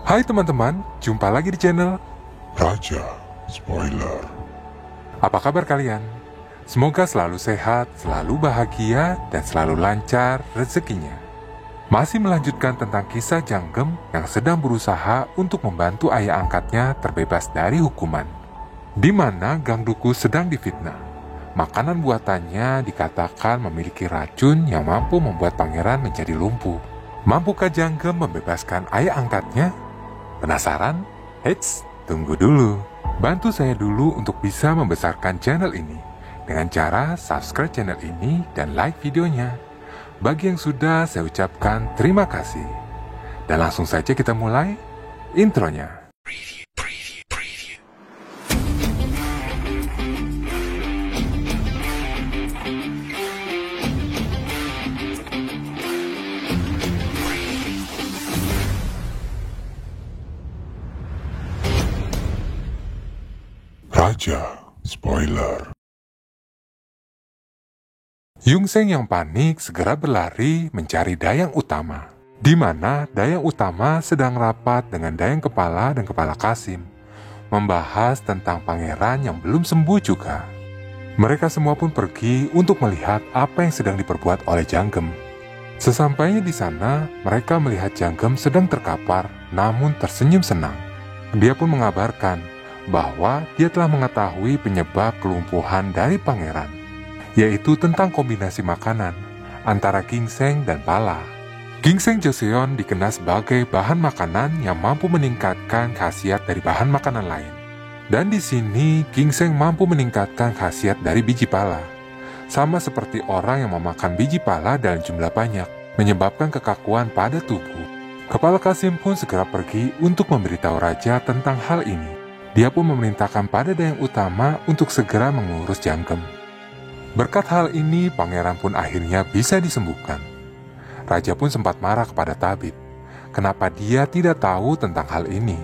Hai teman-teman, jumpa lagi di channel Raja Spoiler. Apa kabar kalian? Semoga selalu sehat, selalu bahagia, dan selalu lancar rezekinya. Masih melanjutkan tentang kisah Janggem yang sedang berusaha untuk membantu ayah angkatnya terbebas dari hukuman, di mana Gang Duku sedang difitnah. Makanan buatannya dikatakan memiliki racun yang mampu membuat pangeran menjadi lumpuh. Mampukah Janggem membebaskan ayah angkatnya? Penasaran? Eits, tunggu dulu. Bantu saya dulu untuk bisa membesarkan channel ini dengan cara subscribe channel ini dan like videonya. Bagi yang sudah, saya ucapkan terima kasih. Dan langsung saja kita mulai intronya. Raja Spoiler. Yungseng yang panik segera berlari mencari Dayang Utama, di mana Dayang Utama sedang rapat dengan Dayang Kepala dan Kepala Kasim, membahas tentang pangeran yang belum sembuh juga. Mereka semua pun pergi untuk melihat apa yang sedang diperbuat oleh Janggem. Sesampainya di sana, mereka melihat Janggem sedang terkapar, namun tersenyum senang. Dia pun mengabarkan bahwa dia telah mengetahui penyebab kelumpuhan dari pangeran, yaitu tentang kombinasi makanan antara ginseng dan pala. Ginseng Joseon dikenal sebagai bahan makanan yang mampu meningkatkan khasiat dari bahan makanan lain. Dan di sini ginseng mampu meningkatkan khasiat dari biji pala. Sama seperti orang yang memakan biji pala dalam jumlah banyak, menyebabkan kekakuan pada tubuh. Kepala Kasim pun segera pergi untuk memberitahu raja tentang hal ini. Dia pun memerintahkan pada Dayang Utama untuk segera mengurus Janggem. Berkat hal ini, pangeran pun akhirnya bisa disembuhkan. Raja pun sempat marah kepada tabib. Kenapa dia tidak tahu tentang hal ini?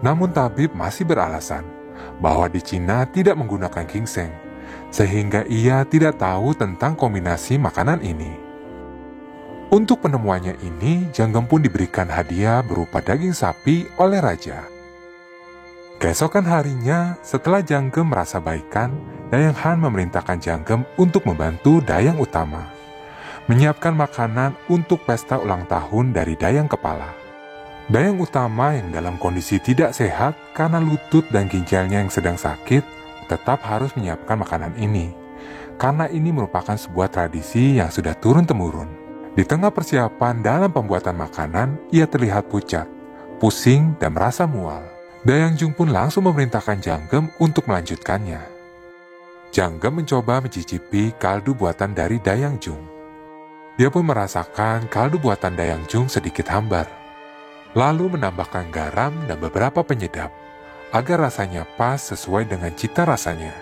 Namun tabib masih beralasan bahwa di Cina tidak menggunakan ginseng, sehingga ia tidak tahu tentang kombinasi makanan ini. Untuk penemuannya ini, Janggem pun diberikan hadiah berupa daging sapi oleh raja. Keesokan harinya, setelah Janggem merasa baikan, Dayang Han memerintahkan Janggem untuk membantu Dayang Utama menyiapkan makanan untuk pesta ulang tahun dari Dayang Kepala. Dayang Utama yang dalam kondisi tidak sehat karena lutut dan ginjalnya yang sedang sakit, tetap harus menyiapkan makanan ini, karena ini merupakan sebuah tradisi yang sudah turun-temurun. Di tengah persiapan dalam pembuatan makanan, ia terlihat pucat, pusing, dan merasa mual. Dayang Jung pun langsung memerintahkan Janggem untuk melanjutkannya. Janggem mencoba mencicipi kaldu buatan dari Dayang Jung. Dia pun merasakan kaldu buatan Dayang Jung sedikit hambar, lalu menambahkan garam dan beberapa penyedap, agar rasanya pas sesuai dengan cita rasanya.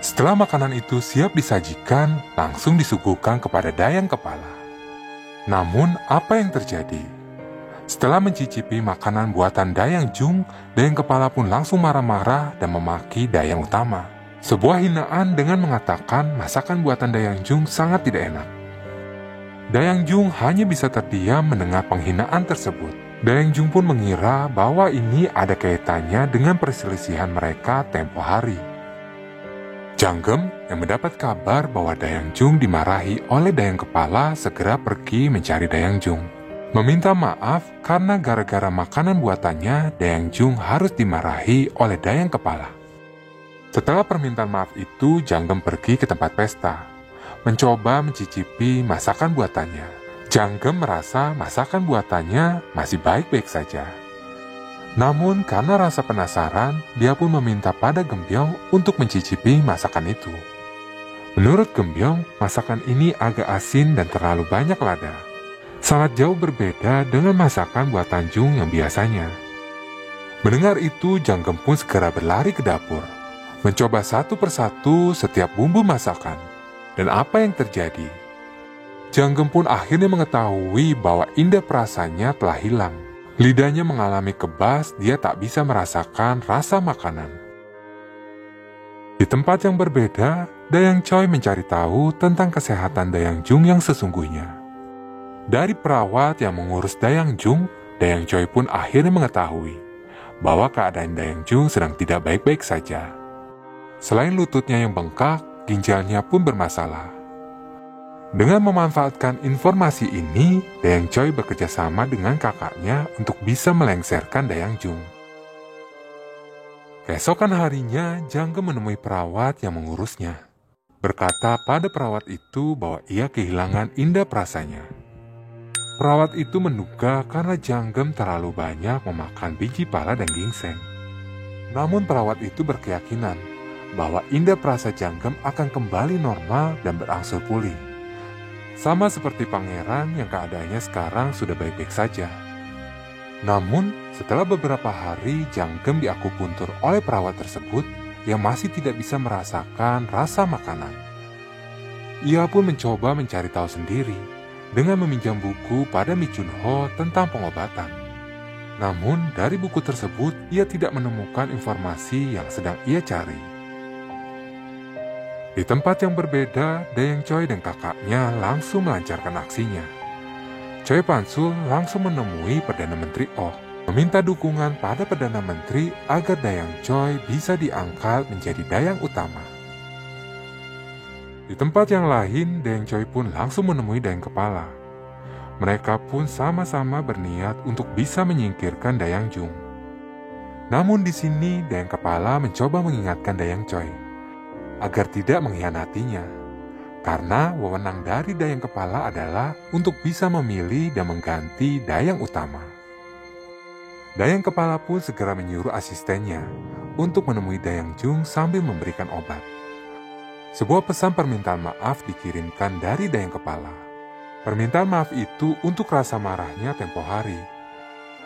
Setelah makanan itu siap disajikan, langsung disuguhkan kepada Dayang Kepala. Namun, apa yang terjadi? Setelah mencicipi makanan buatan Dayang Jung, Dayang Kepala pun langsung marah-marah dan memaki Dayang Utama. Sebuah hinaan dengan mengatakan masakan buatan Dayang Jung sangat tidak enak. Dayang Jung hanya bisa terdiam mendengar penghinaan tersebut. Dayang Jung pun mengira bahwa ini ada kaitannya dengan perselisihan mereka tempo hari. Janggem yang mendapat kabar bahwa Dayang Jung dimarahi oleh Dayang Kepala segera pergi mencari Dayang Jung, meminta maaf karena gara-gara makanan buatannya Dayang Jung harus dimarahi oleh Dayang Kepala. Setelah permintaan maaf itu, Janggem pergi ke tempat pesta, mencoba mencicipi masakan buatannya. Janggem merasa masakan buatannya masih baik-baik saja. Namun karena rasa penasaran, dia pun meminta pada Gembyong untuk mencicipi masakan itu. Menurut Gembyong, masakan ini agak asin dan terlalu banyak lada. Sangat jauh berbeda dengan masakan buatan Jung yang biasanya. Mendengar itu, Janggem pun segera berlari ke dapur, mencoba satu persatu setiap bumbu masakan. Dan apa yang terjadi? Janggem pun akhirnya mengetahui bahwa indera perasanya telah hilang. Lidahnya mengalami kebas, dia tak bisa merasakan rasa makanan. Di tempat yang berbeda, Dayang Choi mencari tahu tentang kesehatan Dayang Jung yang sesungguhnya. Dari perawat yang mengurus Dayang Jung, Dayang Choi pun akhirnya mengetahui bahwa keadaan Dayang Jung sedang tidak baik-baik saja. Selain lututnya yang bengkak, ginjalnya pun bermasalah. Dengan memanfaatkan informasi ini, Dayang Choi bekerja sama dengan kakaknya untuk bisa melengsarkan Dayang Jung. Keesokan harinya, Janggem menemui perawat yang mengurusnya. Berkata pada perawat itu bahwa ia kehilangan indera perasanya. Perawat itu menduga karena Janggem terlalu banyak memakan biji pala dan ginseng. Namun perawat itu berkeyakinan bahwa indera perasa Janggem akan kembali normal dan berangsur pulih. Sama seperti pangeran yang keadaannya sekarang sudah baik-baik saja. Namun, setelah beberapa hari Janggem diakupuntur oleh perawat tersebut yang masih tidak bisa merasakan rasa makanan. Ia pun mencoba mencari tahu sendiri dengan meminjam buku pada Mi Chun Ho tentang pengobatan. Namun, dari buku tersebut ia tidak menemukan informasi yang sedang ia cari. Di tempat yang berbeda, Dayang Choi dan kakaknya langsung melancarkan aksinya. Choi Pan-sul langsung menemui Perdana Menteri Oh, meminta dukungan pada Perdana Menteri agar Dayang Choi bisa diangkat menjadi dayang utama. Di tempat yang lain, Dayang Choi pun langsung menemui Dayang Kepala. Mereka pun sama-sama berniat untuk bisa menyingkirkan Dayang Jung. Namun di sini Dayang Kepala mencoba mengingatkan Dayang Choi agar tidak mengkhianatinya, karena wewenang dari Dayang Kepala adalah untuk bisa memilih dan mengganti Dayang Utama. Dayang Kepala pun segera menyuruh asistennya untuk menemui Dayang Jung sambil memberikan obat. Sebuah pesan permintaan maaf dikirimkan dari Dayang Kepala. Permintaan maaf itu untuk rasa marahnya tempo hari.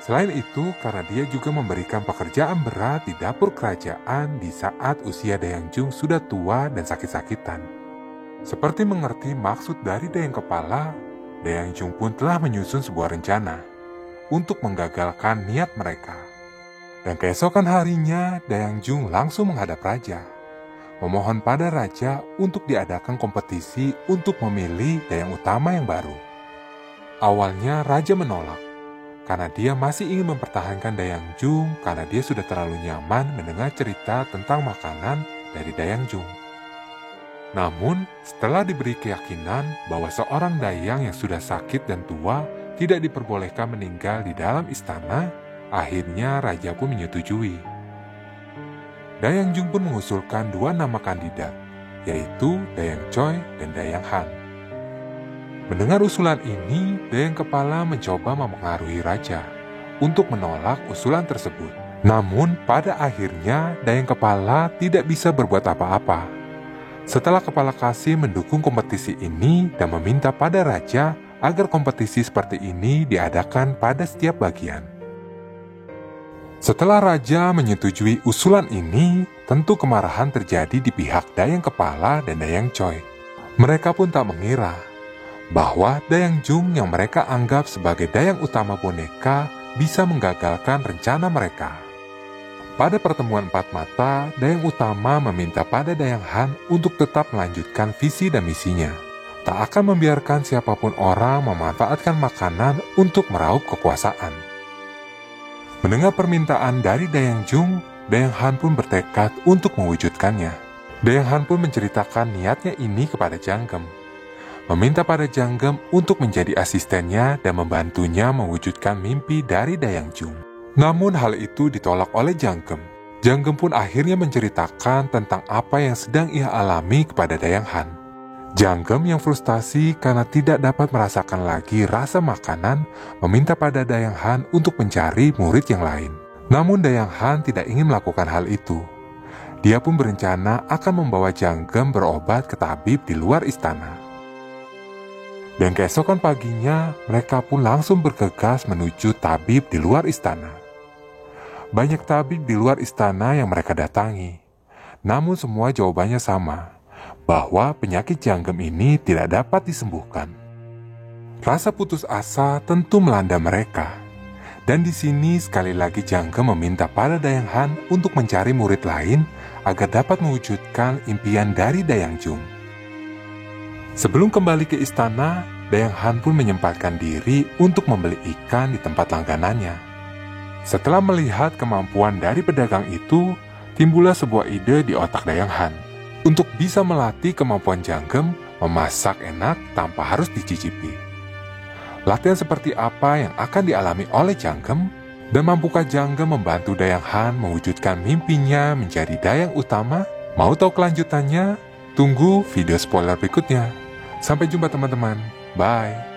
Selain itu, karena dia juga memberikan pekerjaan berat di dapur kerajaan di saat usia Dayang Jung sudah tua dan sakit-sakitan. Seperti mengerti maksud dari Dayang Kepala, Dayang Jung pun telah menyusun sebuah rencana untuk menggagalkan niat mereka. Dan keesokan harinya, Dayang Jung langsung menghadap raja, memohon pada raja untuk diadakan kompetisi untuk memilih dayang utama yang baru. Awalnya raja menolak, karena dia masih ingin mempertahankan Dayang Jung karena dia sudah terlalu nyaman mendengar cerita tentang makanan dari Dayang Jung. Namun, setelah diberi keyakinan bahwa seorang dayang yang sudah sakit dan tua tidak diperbolehkan meninggal di dalam istana, akhirnya raja pun menyetujui. Dayang Jung pun mengusulkan dua nama kandidat, yaitu Dayang Choi dan Dayang Han. Mendengar usulan ini, Dayang Kepala mencoba mempengaruhi raja untuk menolak usulan tersebut. Namun, pada akhirnya Dayang Kepala tidak bisa berbuat apa-apa. Setelah Kepala Kasih mendukung kompetisi ini dan meminta pada raja agar kompetisi seperti ini diadakan pada setiap bagian. Setelah raja menyetujui usulan ini, tentu kemarahan terjadi di pihak Dayang Kepala dan Dayang Choi. Mereka pun tak mengira bahwa Dayang Jung yang mereka anggap sebagai dayang utama boneka bisa menggagalkan rencana mereka. Pada pertemuan empat mata, Dayang Utama meminta pada Dayang Han untuk tetap melanjutkan visi dan misinya. Tak akan membiarkan siapapun orang memanfaatkan makanan untuk meraup kekuasaan. Mendengar permintaan dari Dayang Jung, Dayang Han pun bertekad untuk mewujudkannya. Dayang Han pun menceritakan niatnya ini kepada Janggem, meminta pada Janggem untuk menjadi asistennya dan membantunya mewujudkan mimpi dari Dayang Jung. Namun hal itu ditolak oleh Janggem. Janggem pun akhirnya menceritakan tentang apa yang sedang ia alami kepada Dayang Han. Janggem yang frustasi karena tidak dapat merasakan lagi rasa makanan, meminta pada Dayang Han untuk mencari murid yang lain. Namun Dayang Han tidak ingin melakukan hal itu. Dia pun berencana akan membawa Janggem berobat ke tabib di luar istana. Dan keesokan paginya, mereka pun langsung bergegas menuju tabib di luar istana. Banyak tabib di luar istana yang mereka datangi. Namun semua jawabannya sama, bahwa penyakit Janggem ini tidak dapat disembuhkan. Rasa putus asa tentu melanda mereka. Dan di sini sekali lagi Janggem meminta pada Dayang Han untuk mencari murid lain agar dapat mewujudkan impian dari Dayang Jung. Sebelum kembali ke istana, Dayang Han pun menyempatkan diri untuk membeli ikan di tempat langganannya. Setelah melihat kemampuan dari pedagang itu, timbullah sebuah ide di otak Dayang Han untuk bisa melatih kemampuan Janggem memasak enak tanpa harus dicicipi. Latihan seperti apa yang akan dialami oleh Janggem, dan mampukah Janggem membantu Dayang Han mewujudkan mimpinya menjadi dayang utama? Mau tahu kelanjutannya? Tunggu video spoiler berikutnya. Sampai jumpa teman-teman. Bye.